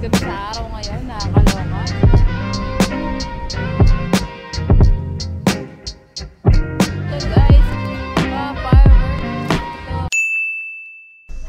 kami sa araw ngayon, nakakaloka.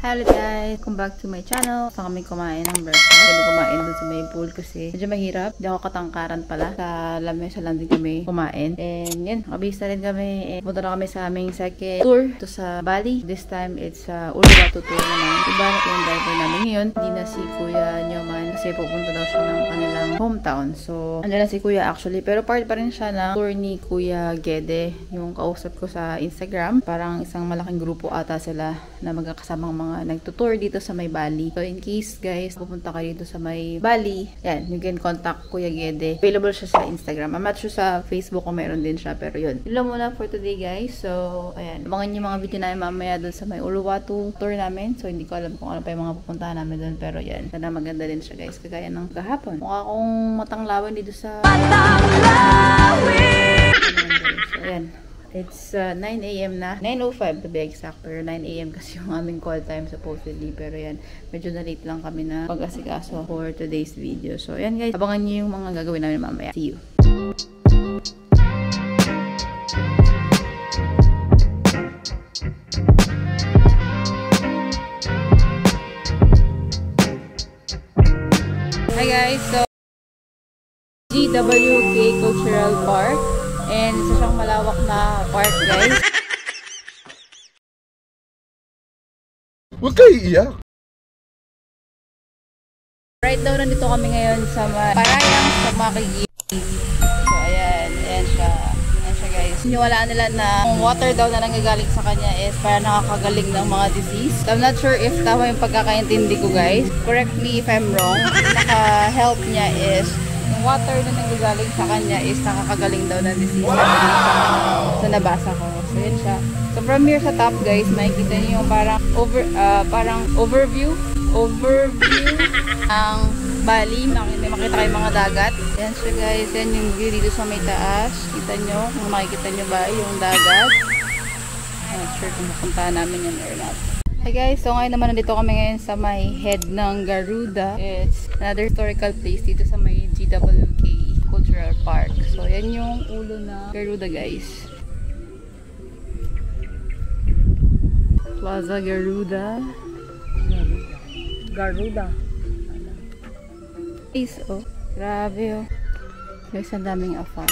Hello guys! Welcome back to my channel. Saan kami kumain ng breakfast. Kami kumain dun sa may pool kasi medyo mahirap. Hindi ako katangkaran pala. Sa lamesa lang din kami kumain. And yun, kabisa rin kami. Punta na kami sa aming second tour. Ito sa Bali. This time it's Uluwatu tour naman. Iba na yung driver namin ngayon. Hindi na si Kuya Nyoman kasi pupunta daw siya ng kanilang hometown. So, ano na si Kuya actually. Pero part pa rin siya ng tour ni Kuya Gede. Yung kausap ko sa Instagram. Parang isang malaking grupo ata sila na magkakasamang mga nagtutour dito sa may Bali. So, in case, guys, pupunta kayo dito sa may Bali, yan, you can contact Kuya Gede. Available siya sa Instagram. I'm not sure sa Facebook kung meron din siya, pero yun. Yun lang muna for today, guys. So, ayan. Abangan yung mga video namin mamaya dun sa may Uluwatu tour namin. So, hindi ko alam kung ano pa yung mga pupuntahan namin dun, pero yan. Sana maganda din siya, guys. Kagaya ng kahapon. Mukha akong matanglawan dito sa... So, ayan. It's 9 AM na. 9:05 to be exact. Pero 9 AM kasi yung aming call time supposedly. Pero yan, medyo na late lang kami na pag-asikaso for today's video. So, yan guys. Abangan nyo yung mga gagawin namin mamaya. See you! Hi guys! So, GWK Cultural Park. And isa siyang malawak na park, guys. Huwag kayo iiyak. Right now, nandito kami ngayon sa Parayang sa Makigi. So, ayan. Ayan siya. Ayan siya, guys. Siniwalaan nila na ang water daw na nanggagaling sa kanya is para nakakagaling ng mga disease. So, I'm not sure if tama yung pagkakaintindi ko, guys. Correct me if I'm wrong. Naka-help niya is yung water na nanggagaling sa kanya is nakakagaling daw ng disease. Wow! Sa nabasa ko. So, yun siya. So, from here sa top, guys, makikita niyo yung parang overview ng Bali. Makita kayo mga dagat. Yan siya, guys. Yan yung view dito sa may taas. Kita nyo. Kung makikita nyo ba yung dagat. I'm not sure kung mapuntahan namin yan or not. Hey guys, so ngayon naman nandito kami ngayon sa may head ng Garuda. It's another historical place dito sa may GWK Cultural Park. So yan yung ulo na Garuda, guys. Plaza Garuda. Garuda. Guys, oh. Grabe, oh. Guys, ang daming afan.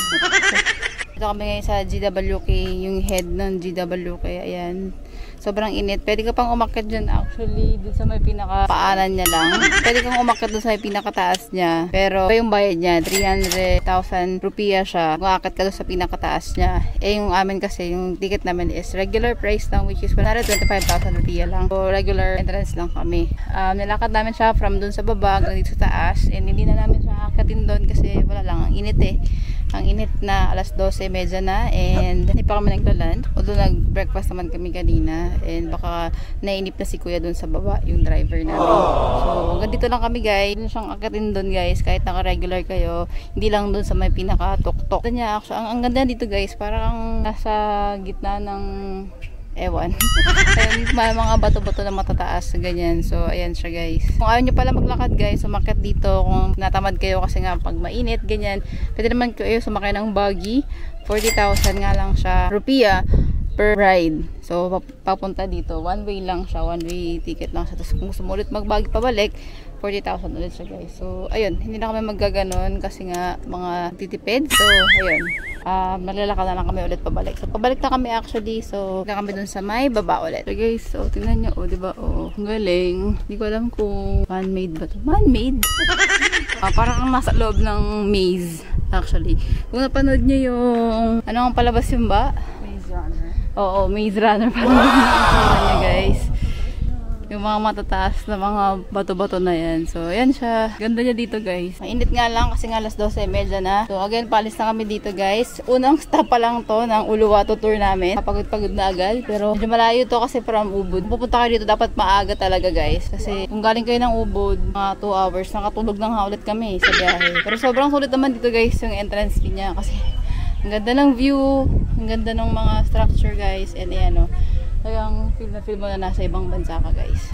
Dito kami ngayon sa GWK, yung head ng GWK. Ayan. Sobrang init. Pwede ka pang umakyat dyan actually dun sa may pinaka-paanan niya lang. Pwede kang umakyat dun sa may pinakataas niya. Pero yung bayad niya, 300,000 rupiah siya. Kung akit ka dun sa pinakataas niya. Eh yung amin kasi, yung ticket namin is regular price lang, which is 125,000 rupiah lang. So regular entrance lang kami. Nilakad namin siya from dun sa baba hanggang dito sa taas. And hindi na namin siya akatin dun kasi wala lang. Ang init eh. Ang init na alas 12:30 na and hindi pa kami naglaland. Although nag-breakfast naman kami kanina and baka nainip na si Kuya dun sa baba, yung driver namin. So, hanggang dito lang kami guys. Hindi siyang akitin dun guys, kahit naka-regular kayo. Hindi lang dun sa may pinaka-tok-tok. Ang ganda dito guys, parang nasa gitna ng ewan. Mga bato-bato na matataas, ganyan. So, ayan siya guys. Kung ayaw nyo pala maglakad guys, sumakit dito. Kung natamad kayo kasi nga pag mainit, ganyan. Pwede naman kayo sumakay ng buggy. 40,000 nga lang siya rupiah per ride. So, papunta dito. One way lang siya. One way ticket lang siya. Tapos kung sumulit mag-buggy pabalik, 40,000 ulit siya guys. So, ayun. Hindi na kami maggaganon kasi nga mga titipid. So, ayun. Malalakad na lang kami ulit pabalik. So, pabalik na kami actually. So, kami dun sa may baba ulit. So, guys, so, tingnan nyo. O, diba? O, ang galing. Hindi ko alam kung man-made ba ito. Man-made? Parang nasa loob ng maze, actually. Kung napanood nyo yung, ano ang palabas yung ba? Maze Runner. Oo, Maze Runner. Parang niya, guys. Yung mga matataas na mga bato-bato na yan. So, ayan siya. Ganda niya dito, guys. Mainit nga lang kasi nga alas 12:30 na. So, again, palis na kami dito, guys. Unang stop pa lang to ng Uluwatu tour namin. Pagod-pagod na agad. Pero, medyo malayo to kasi from Ubud. Pupunta kayo dito, dapat maaga talaga, guys. Kasi, kung galing kayo ng Ubud, mga 2 hours, nakatulog lang ulit kami sa biyahe. Pero, sobrang sulit naman dito, guys, yung entrance fee niya. Kasi, ang ganda ng view. Ang ganda ng mga structure, guys. And, ayan, o. Kayang feel na feel mo na nasa ibang bansa ka guys.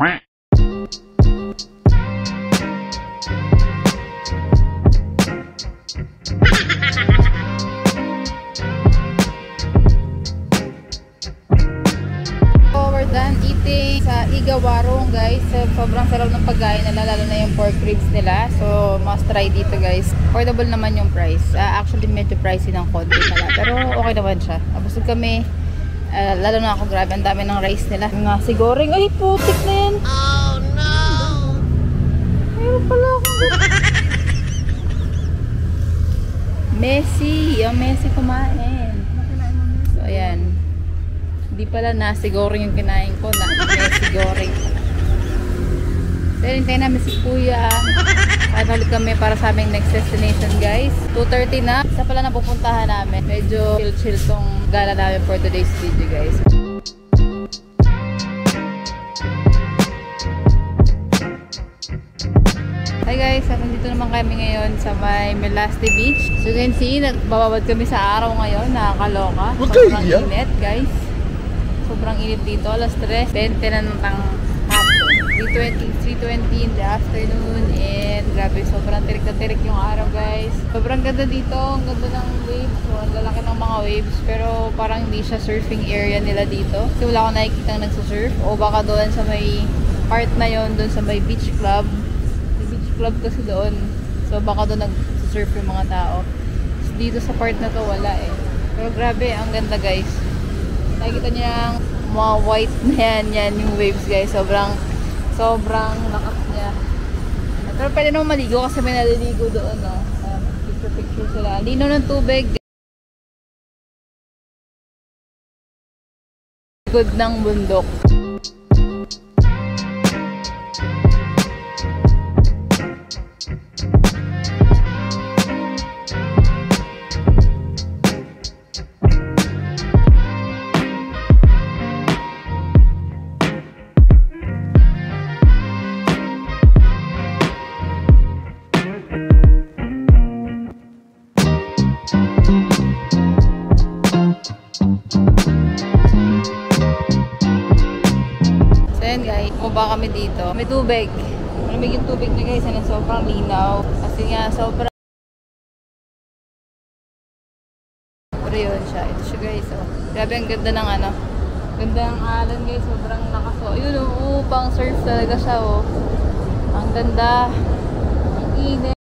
done eating sa Igawarong guys. Sobrang sarap ng pagkain nila, lalo na yung pork ribs nila. So must try dito guys. Affordable naman yung price. Actually medyo pricey ng konti pala, pero okay naman siya. Nabusog kami. Lalo na ako, grabe, ang dami ng rice nila. Yung nasi goreng, ay putik na yan. Oh no! Mayroon pala akong Messi, yung Messi kumain. So ayan. Hindi pala nasi goreng yung kinain ko, na Messi goreng. So hintayin namin si Kuya. Ulit kami para sa aming next destination guys. 2:30 na. Isa pala na pupuntahan namin. Medyo chill tong gala namin for today's video guys. Hi guys, nandito naman kami ngayon sa may Melasti Beach. So you can see, nagbababad kami sa araw ngayon, nakakaloka. Sobrang init guys. Sobrang init dito, alas 3:20 na ng hapon. 3:20 in the afternoon, and grabe, sobrang tirik na tirik yung araw guys. Sobrang ganda dito, ang ganda ng waves. So, ang lalaki ng mga waves, pero parang hindi siya surfing area nila dito. Kasi wala akong nakikita nagsusurf, o baka doon sa may part na yon, doon sa may beach club. Club kasi doon. So baka doon nag-surf yung mga tao. So, dito sa part na to wala eh. Pero grabe, ang ganda guys. Nakikita niyo yung mga white na yan yung waves guys. Sobrang lakas niya. Pero pwede naman maligo kasi may naliligo doon, no? Picture sila. Lino ng tubig. Good ng bundok. Bumaba kami dito. May tubig. Malamig yung tubig na guys. Na sobrang linaw. Kasi nga sobrang... Pero yun siya. Ito siya guys. Oh. Grabe ang ganda ng ano. Ganda ng alon guys. Sobrang lakas. Oh. Yun oh. Pang surf talaga siya oh. Ang ganda. Ang init.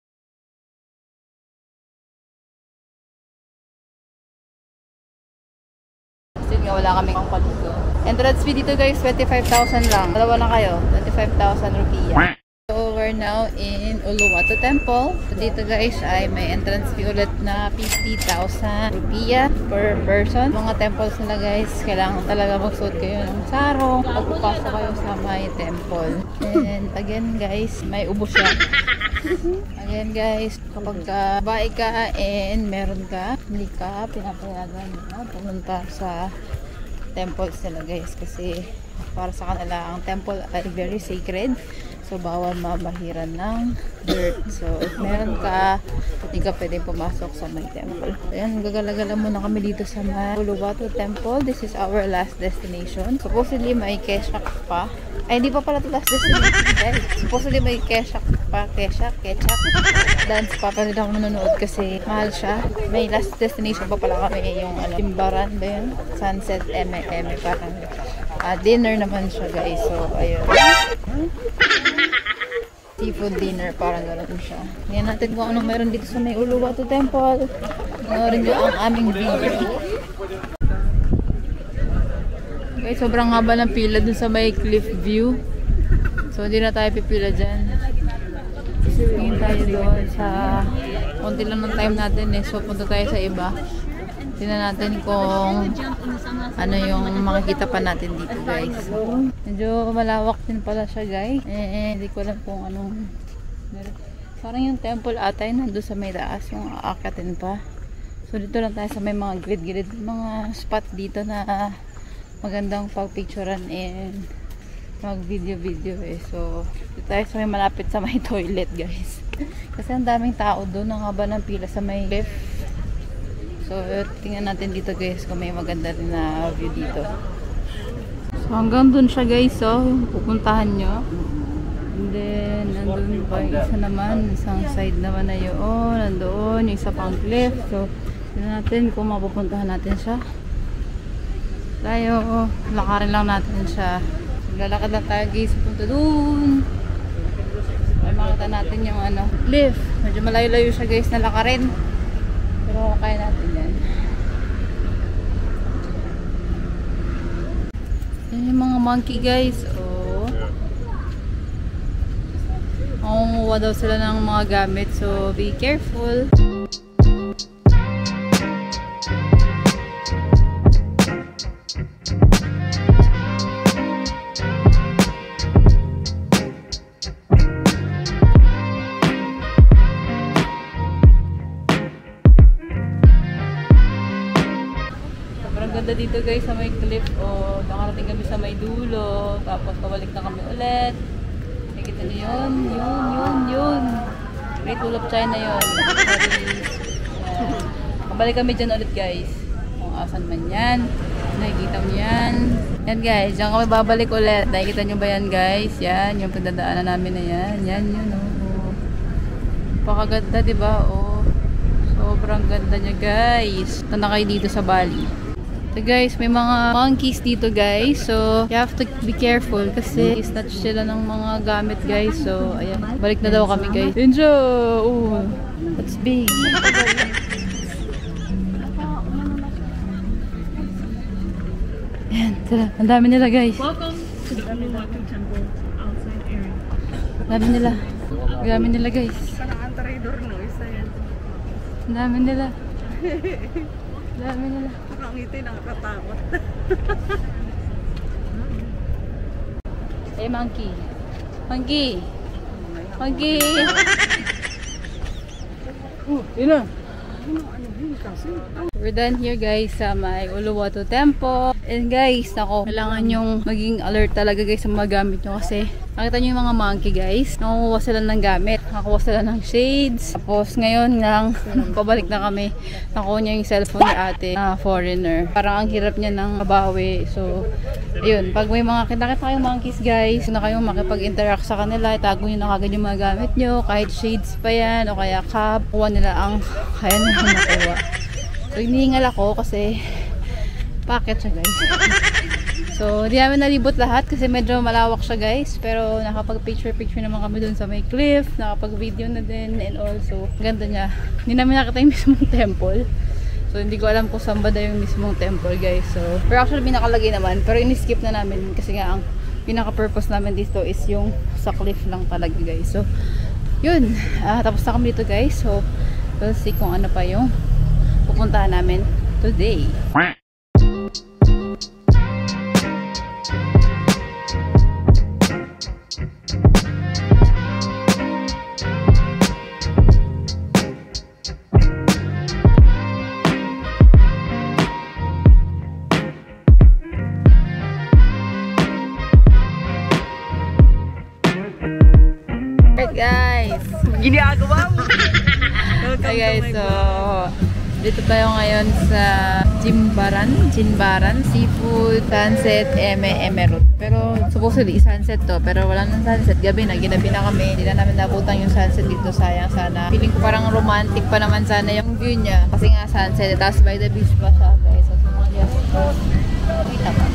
Kasi nga wala kami pang paligo. Entrance fee dito guys, 25,000 lang. Dalawa na kayo, 25,000 rupiah. So we're now in Uluwatu Temple. So dito guys ay may entrance fee ulit na 50,000 rupiah per person. Mga temples nila guys, kailangan talaga magsuot kayo ng sarong pagpapasok kayo sa may temple. And again guys, may ubo siya. Again guys, kapag babae ka and meron ka, hindi ka pinapayagan na pumunta sa temples nila guys, kasi para sa kanila ang temple ay very sacred, so bawal mamahiran ng dirt. So if meron ka, hindi ka pwedeng pumasok sa may temple. Ayan, gagalagala muna kami dito sa may Uluwatu Temple. This is our last destination. Supposedly may Keshak pa. Ay, hindi pa pala ito last destination guys. Supposedly may Keshak pa. Keshak dance pa, pero hindi ako nanonood kasi mahal siya. May last destination pa pala kami, yung Timbaran ba yun? Sunset M&M, parang dinner naman siya guys. So ayun, seafood dinner, parang gano'n siya. Ngayon natin kung anong meron dito sa may Uluwatu Temple. Panoorin nyo ang aming video. Okay, sobrang haba ng pila dun sa may cliff view. So hindi na tayo pipila dyan. Tingin tayo doon sa konti lang ng time natin eh. So punta tayo sa iba. Tingnan natin kung ano yung makikita pa natin dito guys. So medyo malawak din pala siya guys. Hindi ko alam kung anong parang yung temple atay nandun sa may taas, yung aakatin pa. So dito lang tayo sa may mga grid mga spot dito na magandang pag-picturean and mag-video eh. So dito tayo sa may malapit sa may toilet guys. Kasi ang daming tao doon, ang haba ng pila sa may lift. So tingnan natin dito guys kung may maganda rin na view dito. So hanggang doon siya guys, so pupuntahan nyo. And then nandun pa yung isa naman, isang side naman na yun, nandoon yung isa pang cliff. So tingnan natin kung mapupuntahan natin siya. tayo. Lakarin lang natin siya. Lalakad lang tayo guys. Punta dun. Ay makita natin yung ano, cliff. Medyo malayo-layo siya guys na lakarin. Pero kaya natin yan. Yan yung mga monkey guys. Oh. Mangunguha daw sila ng mga gamit. So be careful. Ganda dito guys sa may cliff. O nakarating kami sa may dulo, tapos pabalik na kami ulit. Nakikita niyo yun. Great Wall of China yun. Pabalik kami dyan ulit guys, kung asan man yan. Nakikita mo yan. Yan guys, dyan kami babalik ulit. Nakikita nyo ba yan guys? Yan, yung pagdadaanan namin na yan. Yan yun oh. Pakaganda diba oh. Sobrang ganda niya guys. Ito na kayo dito sa Bali. So guys, may mga monkeys dito guys. So, you have to be careful kasi snatch sila ng mga gamit guys. So, ayan. Balik na daw kami guys. Enjoy! Oh, that's big. Ayan, tara. Ang dami nila guys. Welcome to the Uluwatu Temple outside area. Ang dami nila. Ang dami nila guys. Parang ang trader no, isa yan. Ang dami nila. Ang dami nila. Ang ngiti nakakatakot. Hey monkey. Monkey. Monkey. Yun na. We're done here guys sa may Uluwatu Temple. And guys, ako, kailangan yung maging alert talaga guys sa mga gamit nyo kasi nakita nyo yung mga monkey guys. Nakukuha sila ng gamit. Nakakuha sila ng shades. Tapos ngayon lang, pabalik na kami. Nakuha niya yung cellphone ni ate na foreigner. Parang ang hirap niya ng mabawi. So, ayun. Pag may mga kita kayong monkeys guys, na kayong makipag-interact sa kanila, itago nyo na kagad yung mga gamit nyo. Kahit shades pa yan o kaya cap. Kuha nila ang kaya nila makuha. So, hinihingal ako kasi packet siya guys. So, hindi namin nalibot lahat kasi medyo malawak siya guys. Pero nakapag-picture naman kami dun sa may cliff. Nakapag-video na din and also, ganda niya. Hindi namin nakita yung mismong temple. So, hindi ko alam kung saan ba na yung mismong temple guys. So, pero actually binakalagay naman. Pero in-skip na namin kasi nga ang pinaka-purpose namin dito is yung sa cliff lang talaga guys. So, yun. Tapos na kami dito guys. So, we'll see kung ano pa yung pupuntahan namin today. Alright guys, Ginagawa mo! Hi guys, so dito tayo ngayon sa Jimbaran Seafood Sunset Emerald. Pero supposedly sunset to, pero wala nang sunset. Gabi na, ginabi na kami. Hindi na namin nabutan yung sunset dito, sayang sana. Feeling ko parang romantic pa naman sana yung view niya. Kasi nga sunset, tapos by the beach pa siya guys. So sa mga guests ko, kita pa.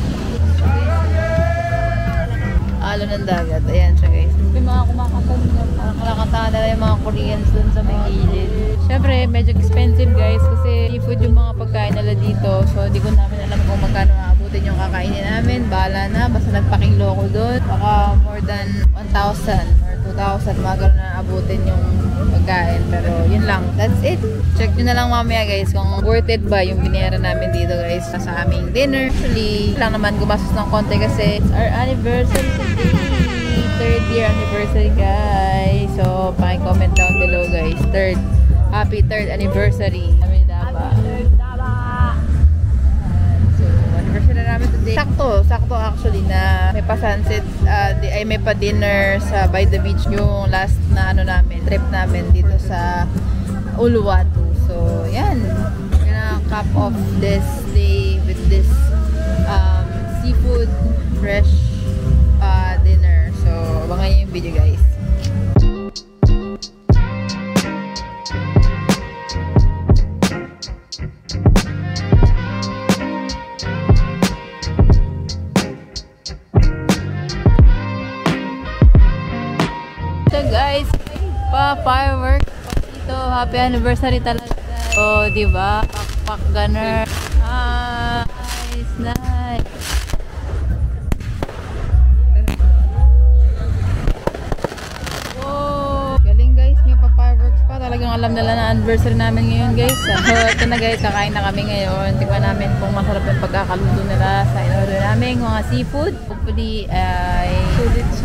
Alo ng dagat, ayan siya guys. May mga kumakanta nila, parang kalakatahan nila yung mga Koreans dun sa may gilid. Syempre, medyo expensive guys kasi seafood yung mga pagkain nila dito. So, hindi ko namin alam kung magkano naabutin yung kakainin namin. Bahala na, basta nagpaking loko doon. Baka more than 1,000 or 2,000 mga gano'n na abutin yung pagkain. Pero, yun lang. That's it. Check nyo na lang mamaya guys kung worth it ba yung binayaran namin dito guys sa aming dinner. Actually, lang naman gumastos ng konti kasi it's our anniversary today. 3rd year anniversary guys. So, paki-comment down below guys. Happy 3rd anniversary. Kami daba. So, anniversary na namin today. Sakto actually na may pa-sunset, may pa-dinner sa by the beach yung last na trip namin dito sa Uluwatu. So, yan. We're gonna cap off this day with this seafood fresh dinner. So, abangan nyo yung video guys. Fireworks ito, happy anniversary talaga. Oh, di ba? Pak gunner. Nice. Wow, galing guys, may pa fireworks pa. Talagang alam nila na anniversary namin ngayon guys. So, ito na guys, kakain na kami ngayon. Tingnan namin kung masarap yung pagkakaluto nila sa in-order namin mga seafood. Hopefully ay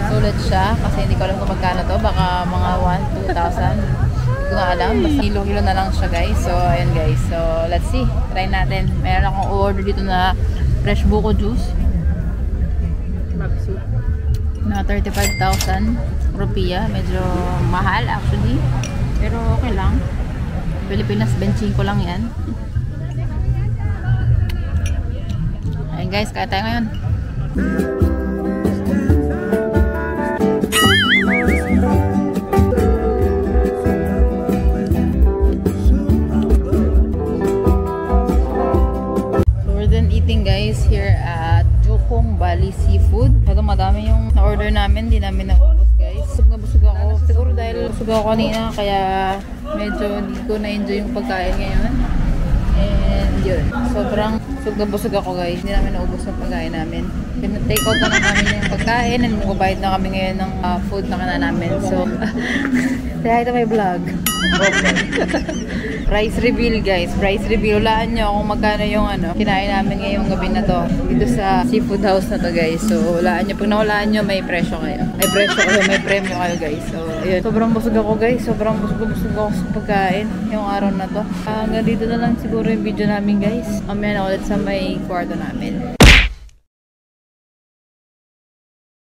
sulit siya kasi hindi ko alam kung magkano to, baka mga 1,000-2,000. Hindi ko nga alam, mas kilo-kilo na lang siya guys. So ayan guys, so let's see, try natin. Meron akong order dito na fresh buko juice na 35,000 rupiah. Medyo mahal actually, pero okay lang. Pilipinas benching ko lang yan. Ayan guys, kaya tayo ngayon. Guys, here at Jukong Bali Seafood. Madami yung na-order namin, hindi namin naubos guys. Busog ako. Siguro dahil busog ako kanina, kaya medyo hindi ko na-enjoy yung pagkain ngayon. And yun, sobrang busog ako guys. Hindi namin naubos yung pagkain namin. Take out na namin yung pagkain and magbabayad na kami ngayon ng food na kana namin. So, say hi to my vlog. Price reveal guys, price reveal. Hulaan nyo kung magkano yung kinain namin ngayong gabi na to dito sa seafood house na to guys. So hulaan nyo, pag nahulaan nyo may presyo kayo. May premyo kayo guys. So ayun, sobrang busog ako guys, sobrang busog ako sa pagkain yung araw na to. Hanggang dito na lang siguro yung video namin guys. Mamaya na ulit sa may kwarto namin.